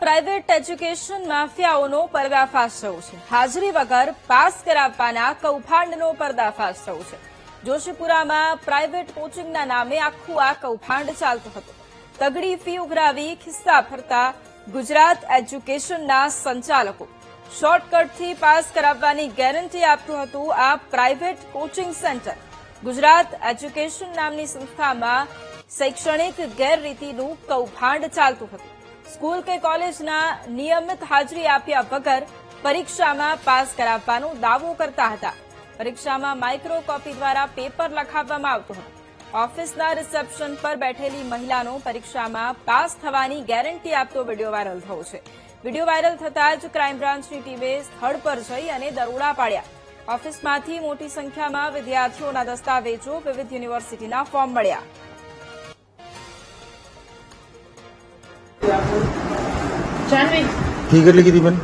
Private education માફિયાઓનો પર્દાફાશ થયો છે. હાજરી વગર પાસ કરાવવાના કૌભાંડનો પર્દાફાશ થયો છે. જોશીપુરામાં પ્રાઇવેટ કોચિંગના નામે આખું આ કૌભાંડ ચાલતું હતું. તગડી ફી ઉઘરાવી ખિસ્સા ફરતા ગુજરાત એજ્યુકેશનના સંચાલકો. શોર્ટકટથી પાસ કરાવવાની ગેરંટી આપતું હતું આ private coaching centre. Gujarat education નામની સંસ્થામાં શૈક્ષણિક ગેરરીતિનું કૌભાંડ ચાલતું હતું. સ્કૂલ કે કોલેજના નિયમિત હાજરી આપ્યા વગર પરીક્ષામાં પાસ કરાવવાનો દાવો કરતા હતા. પરીક્ષામાં માઇક્રો કોપી દ્વારા પેપર લખાવવામાં આવતું હતું. ઓફિસના રિસેપ્શન પર બેઠેલી મહિલાનો પરીક્ષામાં પાસ થવાની ગેરંટી આપતો વિડીયો વાયરલ થયો છે. વિડીયો વાયરલ થતાં જ ક્રાઇમ બ્રાન્ચની ટીમે સ્થળ પર જઈ અને દરોડા પાડ્યા. ઓફિસમાંથી મોટી સંખ્યામાં વિદ્યાર્થીઓના દસ્તાવેજો, વિવિધ યુનિવર્સિટીના ફોર્મ મળ્યા. ફી કેટલી કીધી બેન?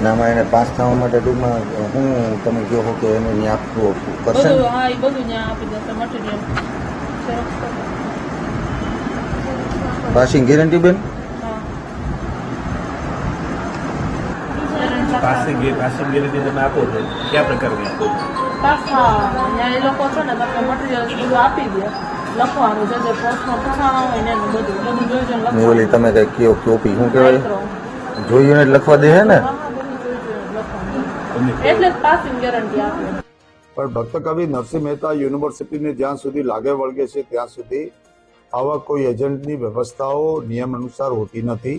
નામાં એને પાસ થવા માટે ટૂંકમાં હું તમે કહો છો કે એને ત્યાં આપવું કરશે? હા, એ બધું ત્યાં આપી દેશે મટીરિયલ. પાસિંગ ગેરંટી બેન? પાસિંગ ગેરંટી તમે આપો છો કયા પ્રકારની આપો છો? પાસ ત્યાં એ લોકો છે ને તમને મટીરિયલ બધું આપી દે, લખવાનું જે પ્રશ્નો પૂછાણા હોય ને એનું બધું જોઈ લખવાનું. ઓલી તમે કઈ કયો કોપી શું કહેવાય જોઈને જ લખવા દે હે ને? એટલે જ પાસિંગ ગેરંટી આપે. પણ ભક્ત કવિ નરસિંહ મહેતા યુનિવર્સિટીને જ્યાં સુધી લાગે વળગે છે ત્યાં સુધી આવા કોઈ એજન્ટની વ્યવસ્થાઓ નિયમ અનુસાર હોતી નથી.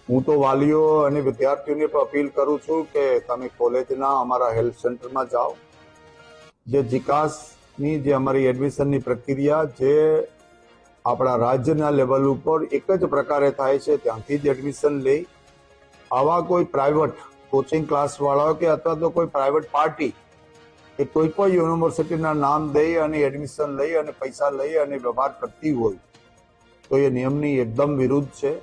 હું તો વાલીઓ અને વિદ્યાર્થીઓને પણ અપીલ કરું છું કે તમે કોલેજના અમારા હેલ્થ સેન્ટરમાં જાઓ. જે જીકાસની જે અમારી એડમિશનની પ્રક્રિયા જે આપણા રાજ્યના લેવલ ઉપર એક જ પ્રકારે થાય છે ત્યાંથી જ એડમિશન લઈ આવા કોઈ પ્રાઇવેટ કોચિંગ ક્લાસવાળાઓ કે અથવા તો કોઈ પ્રાઇવેટ પાર્ટી એ કોઈ પણ યુનિવર્સિટીના નામ દઈ અને એડમિશન લઈ અને પૈસા લઈ અને વ્યવહાર કરતી હોય તો એ નિયમની એકદમ વિરુદ્ધ છે.